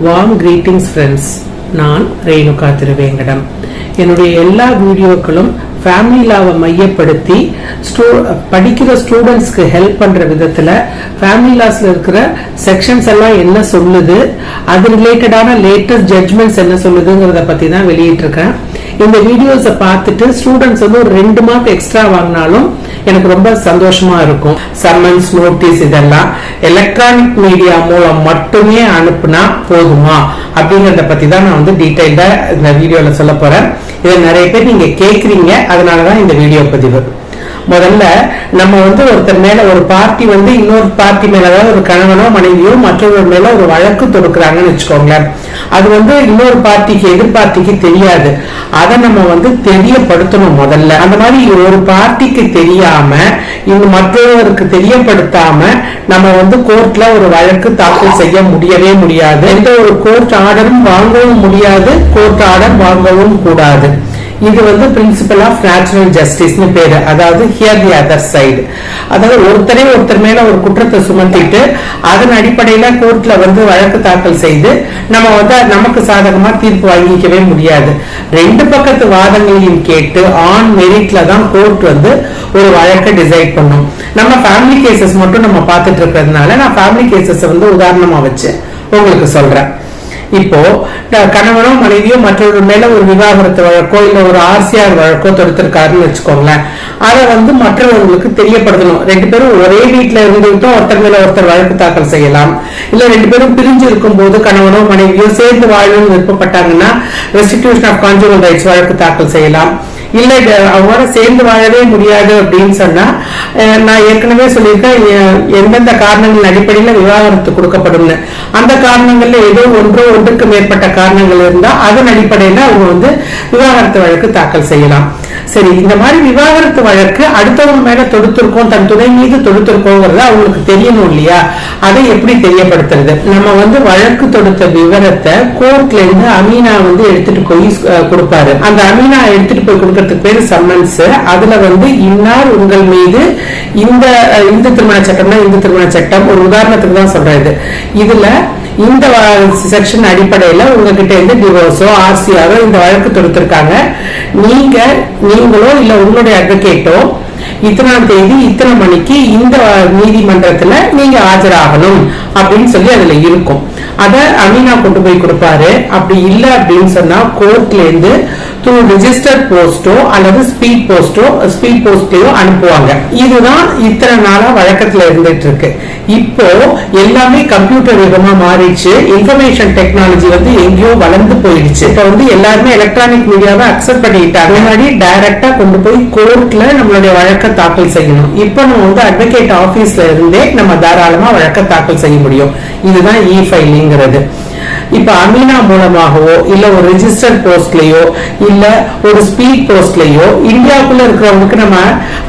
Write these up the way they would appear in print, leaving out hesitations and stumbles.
Warm greetings friends. நான் ரேணுகா திருவேங்கடம். என்னுடைய எல்லா வீடியோக்களும் ஃபேமிலி லாவை மையப்படுத்தி படிக்கிற ஸ்டூடெண்ட்ஸ்க்கு ஹெல்ப் பண்ற விதத்துல ஃபேமிலி லாஸ்ல இருக்கிற செக்ஷன்ஸ் எல்லாம் என்ன சொல்லுது, அது ரிலேட்டடான லேட்டஸ்ட் ஜட்ஜ்மெண்ட்ஸ் என்ன சொல்லுதுங்கிறத பத்தி தான் வெளியிட்டிருக்கேன். இந்த வீடியோஸை பார்த்துட்டு ஸ்டூடெண்ட்ஸ் வந்து ஒரு 2 மார்க் எக்ஸ்ட்ரா வாங்கினாலும் எனக்கு ரொம்ப சந்தோஷமா இருக்கும். சம்மன்ஸ், நோட்டீஸ் இதெல்லாம் எலக்ட்ரானிக் மீடியா மூலம் மட்டுமே அனுப்புனா போதுமா அப்படிங்கறத பத்தி தான் நான் வந்து டீடைல்டா இந்த வீடியோல சொல்ல போறேன். இதை நிறைய பேர் நீங்க கேக்குறீங்க, அதனாலதான் இந்த வீடியோ பதிவு. முதல்ல நம்ம வந்து ஒருத்தர் மேல ஒரு பார்ட்டி வந்து இன்னொரு பார்ட்டி மேல, அதாவது ஒரு கணவனோ மனைவியோ மற்றொரு மேல ஒரு வழக்கு தொடுக்கிறாங்கன்னு வச்சுக்கோங்களேன். அது வந்து இன்னொரு பார்ட்டிக்கு, எதிர் பார்ட்டிக்கு தெரியாது. அதை நம்ம வந்து தெரியப்படுத்தணும் முதல்ல. அந்த மாதிரி ஒரு பார்ட்டிக்கு தெரியாம இன்னும் மற்றவருக்கு தெரியப்படுத்தாம நம்ம வந்து கோர்ட்ல ஒரு வழக்கு தாக்கல் செய்ய முடியவே முடியாது. எந்த ஒரு கோர்ட் ஆர்டரும் வாங்கவும் முடியாது, கோர்ட் ஆர்டர் வாங்கவும் கூடாது. இது வந்து பிரின்சிபல் ஆஃப் நேச்சுரல் ஜஸ்டிஸ்னு பேரு. அதாவது ஹியர் தி அதர் சைடு, அதாவது ஒருத்தர் மேல ஒரு குற்றத்தை சுமத்திட்டு அதன் அடிப்படையில கோர்ட்ல வந்து வழக்கு தாக்கல் செய்து நம்ம வந்து நமக்கு சாதகமா தீர்ப்பு வாங்கிக்கவே முடியாது. 2 பக்கத்து வாதங்களையும் கேட்டு ஆன் மெரிட்ல தான் கோர்ட் வந்து ஒரு வழக்கை டிசைட் பண்ணும். நம்ம ஃபேமிலி கேசஸ் மட்டும் நம்ம பார்த்துட்டு இருக்கிறதுனால நான் ஃபேமிலி கேசஸ் வந்து உதாரணமா வச்சு உங்களுக்கு சொல்றேன். இப்போ கணவனோ மனைவியோ மற்றொரு மேல ஒரு விவாகரத்து வழக்கோ இல்ல ஒரு ஆர்சிஆர் வழக்கோ தொடுத்திருக்காருன்னு வச்சுக்கோங்களேன். அதை வந்து மற்றவர்களுக்கு தெரியப்படுத்தணும். 2 பேரும் ஒரே வீட்டுல இருந்துகிட்டும் ஒருத்தர் மேல ஒருத்தர் வழக்கு தாக்கல் செய்யலாம். இல்ல 2 பேரும் பிரிஞ்சு இருக்கும் போது கணவனோ மனைவியோ சேர்ந்து வாழணும்னு விருப்பப்பட்டாங்கன்னா ரெஸ்டிடியூஷன் ஆஃப் கான்ஜுகல் ரைட்ஸ் வழக்கு தாக்கல் செய்யலாம். இல்ல அவங்களோட சேர்ந்து வாழவே முடியாது அப்படின்னு சொன்னா, நான் ஏற்கனவே சொல்லியிருக்கேன் எந்தெந்த காரணங்கள் அடிப்படையில விவாகரத்து கொடுக்கப்படும். அந்த காரணங்கள்ல ஏதோ ஒன்றுக்கு மேற்பட்ட காரணங்கள் இருந்தா அதன் அடிப்படையில அவங்க வந்து விவாகரத்து வழக்கு தாக்கல் செய்யலாம். சரி, இந்த மாதிரி விவாகரத்து வழக்கு அடுத்தவங்க மேல தொடுத்திருக்கோம், தன் துணை மீது தொடுத்திருக்கோங்கிறத அவங்களுக்கு தெரியணும் இல்லையா? அதை எப்படி தெரியப்படுத்துறது? நம்ம வந்து வழக்கு தொடுத்த விவரத்தை கோர்ட்ல இருந்து அமீனா வந்து எடுத்துட்டு போய் கொடுப்பாரு. அந்த அமீனா எடுத்துட்டு போய் கொடுக்கறதுக்கு பேரு சம்மன்ஸ். அதுல வந்து இன்னார் உங்கள் மீது இந்த இந்து திருமண சட்டம்னா இந்து திருமண சட்டம், ஒரு உதாரணத்துக்கு தான் சொல்றது. இதுல இந்த செக்ஷன் அடிப்படையில உங்ககிட்ட இருந்து டிவோர்ஸோ ஆர்சிஆரோ இந்த வழக்கு தொடுத்திருக்காங்க. நீங்களோ இல்ல உங்களுடைய அட்வொகேட்டோ இத்தனாம் தேதி இத்தனை மணிக்கு இந்த நீதிமன்றத்துல நீங்க ஆஜராகணும் அப்படின்னு சொல்லி அதுல இருக்கும். அத அமீனா கொண்டு போய் கொடுப்பாரு. அப்படி இல்ல அப்படின்னு சொன்னா கோர்ட்ல இருந்து ரிஜிஸ்டர் போஸ்டோ அல்லது ஸ்பீட் போஸ்ட்லயோ அனுப்புவாங்க. இதுதான் இத்தனை நாளா வழக்கத்துல இருந்துட்டு இருக்கு. இப்போ எல்லாமே கம்ப்யூட்டர் யுகமா மாறிடுச்சு. இன்ஃபர்மேஷன் டெக்னாலஜி வந்து எங்கேயோ வளர்ந்து போயிடுச்சு. இப்ப வந்து எல்லாருமே எலக்ட்ரானிக் மீடியாவை அக்செப்ட் பண்ணிட்டாங்க. முன்னாடி டைரக்டா கொண்டு போய் கோர்ட்ல நம்மளுடைய வழக்கை தாக்கல் செய்யணும். இப்ப நம்ம வந்து அட்வொகேட் ஆபீஸ்ல இருந்தே நம்ம தாராளமா வழக்கை தாக்கல் செய்ய முடியும். இதுதான் இ ஃபைலிங்கிறது. இப்ப அமீனா மூலமாகவோ இல்ல ஒரு ரெஜிஸ்டர் போஸ்ட்லயோ இல்ல ஒரு ஸ்பீட் போஸ்ட்லயோ இந்தியாவுக்குள்ள இருக்கிறவங்களுக்கு நம்ம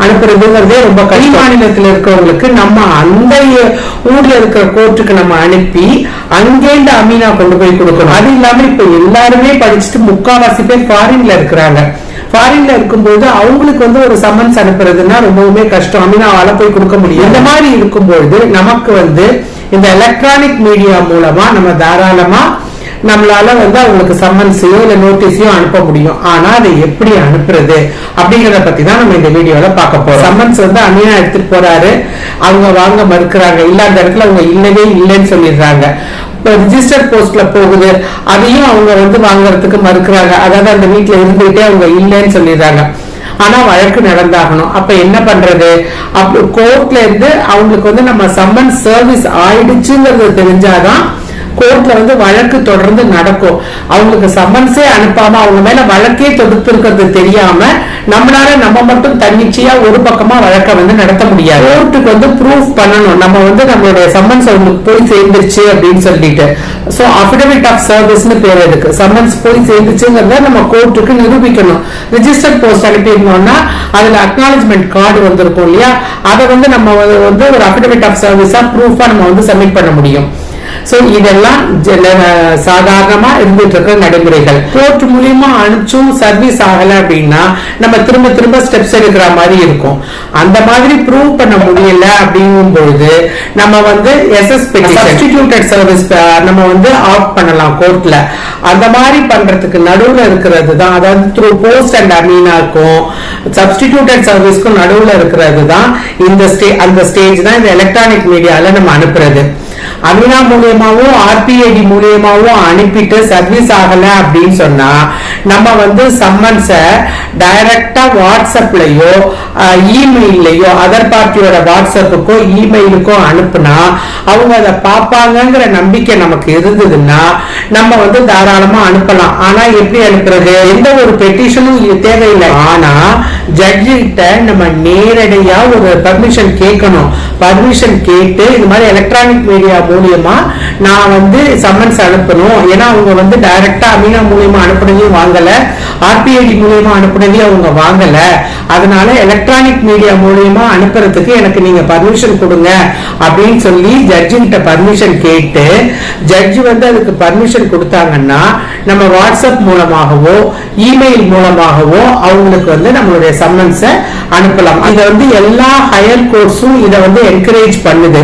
அனுப்புறதுங்கிறதே ரொம்ப கஷ்டம். மாநிலத்தில் இருக்கிறவங்களுக்கு நம்ம அந்த ஊர்ல இருக்கிற கோர்ட்டுக்கு நம்ம அனுப்பி அங்கேருந்து அமீனா கொண்டு போய் கொடுக்கணும். அது இல்லாம இப்ப எல்லாருமே படிச்சுட்டு முக்காவாசி பேர் ஃபாரின்ல இருக்கிறாங்க. ஃபாரின்ல இருக்கும்போது அவங்களுக்கு வந்து ஒரு சம்மன்ஸ் அனுப்புறதுன்னா ரொம்பவுமே கஷ்டம். அமீனாவால போய் கொடுக்க முடியும். இந்த மாதிரி இருக்கும்போது நமக்கு வந்து இந்த எலக்ட்ரானிக் மீடியா மூலமா நம்ம தாராளமா நம்மளால வந்து அவங்களுக்கு சம்மன்ஸையோ இல்ல நோட்டீஸையோ அனுப்ப முடியும். ஆனா அதை எப்படி அனுப்புறது அப்படிங்கறத பத்தி தான் நம்ம இந்த வீடியோல பார்க்க போறோம். சம்மன்ஸ் வந்து அமீனா எடுத்துட்டு போறாரு, அவங்க வாங்க மறுக்கிறாங்க. இல்ல அந்த இடத்துல அவங்க இல்லவே இல்லைன்னு சொல்லிடுறாங்க. ரிஜிஸ்டர் போஸ்ட்ல போகுது, அதையும் அவங்க வந்து வாங்கறதுக்கு மறுக்கிறாங்க. அதாவது அந்த வீட்டுல இருந்துகிட்டே அவங்க இல்லைன்னு சொல்லிடுறாங்க. ஆனா வழக்கு நடந்தாகணும். அப்ப என்ன பண்றது? கோர்ட்ல இருந்து அவங்களுக்கு வந்து நம்ம சம்மன்ஸ் சர்வீஸ் ஆயிடுச்சுங்கிறது தெரிஞ்சாதான் கோர்ட்ல வந்து வழக்கு தொடர்ந்து நடக்கும். அவங்களுக்கு சம்மன்ஸே அனுப்பாம அவங்க மேல வழக்கே தொடுத்திருக்கிறது தெரியாம நம்மளால நம்ம மட்டும் தன்னிச்சையா ஒரு பக்கமா வழக்க வந்து நடத்த முடியாது. கோர்ட்டுக்கு வந்து ப்ரூஃப் பண்ணணும் நம்ம வந்து நம்மளுடைய சம்மன்ஸ் அவங்களுக்கு போய் சேர்ந்துருச்சு அப்படின்னு சொல்லிட்டு. சோ அஃபிடவிட் ஆஃப் சர்வீஸ்னு பேர் இருக்கு. சம்மன்ஸ் போய் சேர்ந்துச்சுங்கிறத நம்ம கோர்ட்டுக்கு நிரூபிக்கணும். ரிஜிஸ்டர் போஸ்ட் அனுப்பிடணும்னா அதுல அக்னாலஜ்மெண்ட் கார்டு வந்திருக்கும் இல்லையா? அதை வந்து நம்ம வந்து ஒரு அஃபிடவிட் ஆஃப் சர்வீஸா ப்ரூஃபா நம்ம வந்து சப்மிட் பண்ண முடியும். சோ இதெல்லாம் சாதாரணமா இருந்துட்டு இருக்க நடைமுறைகள். கோர்ட் மூலியமா அனுப்பிச்சும் சர்வீஸ் ஆகல அப்படின்னா நம்ம திரும்ப திரும்ப ஸ்டெப்ஸ் எடுக்கிற மாதிரி இருக்கும். அந்த மாதிரி ப்ரூவ் பண்ண முடியல அப்படிங்கும் பொழுது நம்ம வந்து சப்ஸ்டிடியூட்டட் சர்வீஸ் நம்ம வந்து ஆஃப் பண்ணலாம் கோர்ட்ல. அந்த மாதிரி பண்றதுக்கு நடுவுல இருக்கிறது தான், அதாவது த்ரூ போஸ்ட் அண்ட் அமீனாக்கும் சப்ஸ்டிடியூட்டட் சர்வீஸ்க்கும் நடுவுல இருக்கிறது தான் அந்த ஸ்டேஜ் தான் இந்த எலக்ட்ரானிக் மீடியால நம்ம அனுப்புறது. அமீனா மூலியமாவும் ஆர்பிஐடி மூலியமாவும் அனுப்பிட்டு சர்வீஸ் ஆகல அப்படின்னு சொன்னா நம்ம வந்து சம்மன்ஸ டைரக்டா வாட்ஸ்அப்லயோ இமெயிலையோ அதர் பார்ட்டியோட வாட்ஸ்அப்புக்கோ இமெயிலுக்கோ அனுப்புனா அவங்க அதை பார்ப்பாங்கிற நம்பிக்கை நமக்கு இருந்ததுன்னா நம்ம வந்து தாராளமா அனுப்பலாம். ஆனா எப்படி அனுப்புறது? எந்த ஒரு பெட்டிஷனும் தேவையில்லை. ஆனா ஜட்ஜி கிட்ட நம்ம நேரடியா ஒரு பர்மிஷன் கேட்கணும். பர்மிஷன் கேட்டு இந்த மாதிரி எலக்ட்ரானிக் மீடியா மூலியமா நான் வந்து சம்மன்ஸ் அனுப்பணும். ஏன்னா அவங்க வந்து டைரக்டா அமீனா மூலியமா அனுப்புனதையும் வாங்கல, ஆர்பிஐடி மூலியமா அனுப்புனதையும் அவங்க வாங்கல. அதனால எலக்ட்ரானிக் மீடியா மூலியமா அனுப்புறதுக்கு எனக்கு நீங்க பர்மிஷன் கொடுங்க அப்படின்னு சொல்லி ஜட்ஜி கிட்ட பர்மிஷன் கேட்டு ஜட்ஜி வந்து அதுக்கு பர்மிஷன் கொடுத்தாங்கன்னா நம்ம வாட்ஸ்அப் மூலமாகவோ இமெயில் மூலமாகவோ அவங்களுக்கு வந்து நம்மளுடைய சம்மன்ஸ அனுப்பலாம். இதை வந்து எல்லா ஹையர் கோர்ட்ஸும் இதை வந்து என்கரேஜ் பண்ணுது.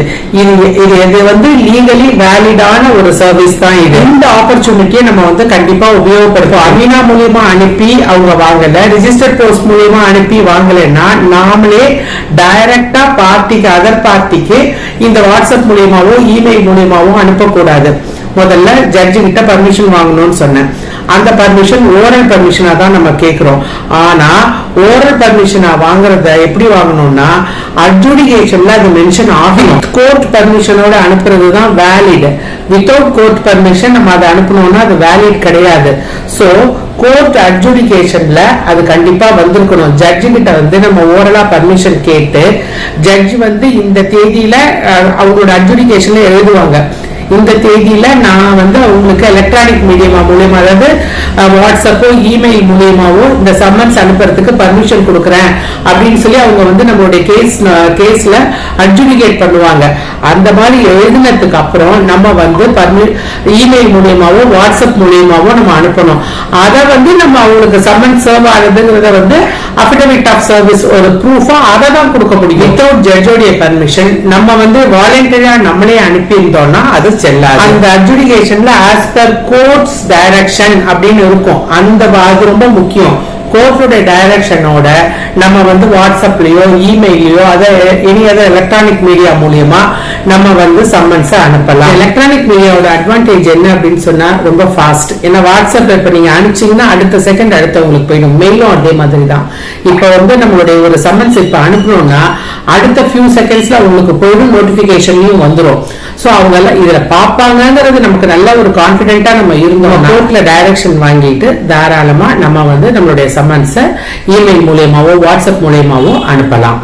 இது வந்து லீகலி வேலிடான ஒரு சர்வீஸ் தான் இது. இந்த ஆப்பர்ச்சுனிட்டியை நம்ம வந்து கண்டிப்பா உபயோகப்படுத்தும். அமீனா மூலியமா அனுப்பி அவங்க வாங்கல, ரிஜிஸ்டர்ட் போஸ்ட் மூலியமா அனுப்பி வாங்கலன்னா நாமளே டைரக்டா பார்ட்டிக்கு அதர் பார்ட்டிக்கு இந்த வாட்ஸ்அப் மூலியமாவோ இமெயில் மூலியமாவோ அனுப்பக்கூடாது. முதல்ல ஜட்ஜி கிட்ட பர்மிஷன் வாங்கணும்னு சொன்னேன். அந்த பர்மிஷன் ஓரல் பர்மிஷனா தான் நம்ம கேட்கிறோம். ஆனா ஓரல் பர்மிஷனா வாங்குறத எப்படி வாங்கணும்னா அட்ஜுடிகேஷன்ல அது மென்ஷன் ஆகணும். கோர்ட் பர்மிஷனோட அனுப்புறது தான் வேலிட். வித்தவுட் கோர்ட் பர்மிஷன் நம்ம அதை அனுப்பணும்னா அது வேலிட் கிடையாது. சோ கோர்ட் அட்ஜுடிகேஷன்ல அது கண்டிப்பா வந்திருக்கணும். ஜட்ஜி கிட்ட வந்து நம்ம ஓரலா பர்மிஷன் கேட்டு ஜட்ஜி வந்து இந்த தேதியில அவங்களோட அட்ஜுடிகேஷன்ல எழுதுவாங்க, இந்த தேதியில நான் வந்து அவங்களுக்கு எலக்ட்ரானிக் மீடியமா மூலியமா அதாவது வாட்ஸ்அப்போ இமெயில் மூலியமாவோ இந்த சம்மன்ஸ் அனுப்புறதுக்கு பர்மிஷன் கொடுக்கறேன் அப்படின்னு சொல்லி அவங்க வந்து நம்மளுடைய கேஸ்ல அட்ஜுடிகேட் பண்ணுவாங்க. அந்த மாதிரி எழுதினதுக்கு அப்புறம் நம்ம வந்து இமெயில் மூலியமாவோ வாட்ஸ்அப் மூலியமாவோ நம்ம அனுப்பணும். அதை வந்து நம்ம அவங்களுக்கு சம்மன்ஸ் சர்வ் ஆகுதுங்கிறத வந்து அஃபிடவிட் ஆஃப் சர்வீஸ் ஒரு ப்ரூஃபா அதை தான் கொடுக்க முடியும். வித்தவுட் ஜட்ஜோடைய பர்மிஷன் நம்ம வந்து வாலண்டரியா நம்மளே அனுப்பியிருந்தோம்னா அது செல்லாது. அந்த அட்ஜுடிகேஷன்ல ஆஸ் பர் கோர்ட்ஸ் டைரக்ஷன் அப்படின்னு இருக்கும். அது ரொம்ப முக்கியம். கோர்ட்டோட டைரக்ஷனோட நம்ம வந்து வாட்ஸ்அப்லயோ இமெயிலையோ எனி அதர் எலக்ட்ரானிக் மீடியா மூலியமா நம்ம வந்து சம்மன்ஸ் அனுப்பலாம். எலக்ட்ரானிக் மீடியாவோட அட்வான்டேஜ் என்ன அப்படின்னு சொன்னா ரொம்ப ஃபாஸ்ட். ஏன்னா வாட்ஸ்அப்ல இப்ப நீங்க அனுப்பிச்சீங்கன்னா அடுத்த செகண்ட் அடுத்தவங்களுக்கு போயிடும். மெயிலும் அதே மாதிரி தான். இப்ப வந்து நம்மளுடைய ஒரு சம்மன்ஸ் இப்ப அனுப்பணும்னா அடுத்த ஃபியூ செகண்ட்ஸ்ல உங்களுக்கு போயிடும், நோட்டிபிகேஷன்லயும் வந்துடும். சோ அவங்க எல்லாம் இதுல பாப்பாங்கிறது நமக்கு நல்ல ஒரு கான்பிடென்டா நம்ம இருந்தோம். கோர்ட்ல டைரக்ஷன் வாங்கிட்டு தாராளமா நம்ம வந்து நம்மளுடைய சம்மன்ஸை இமெயில் மூலியமாவோ வாட்ஸ்அப் மூலியமாவோ அனுப்பலாம்.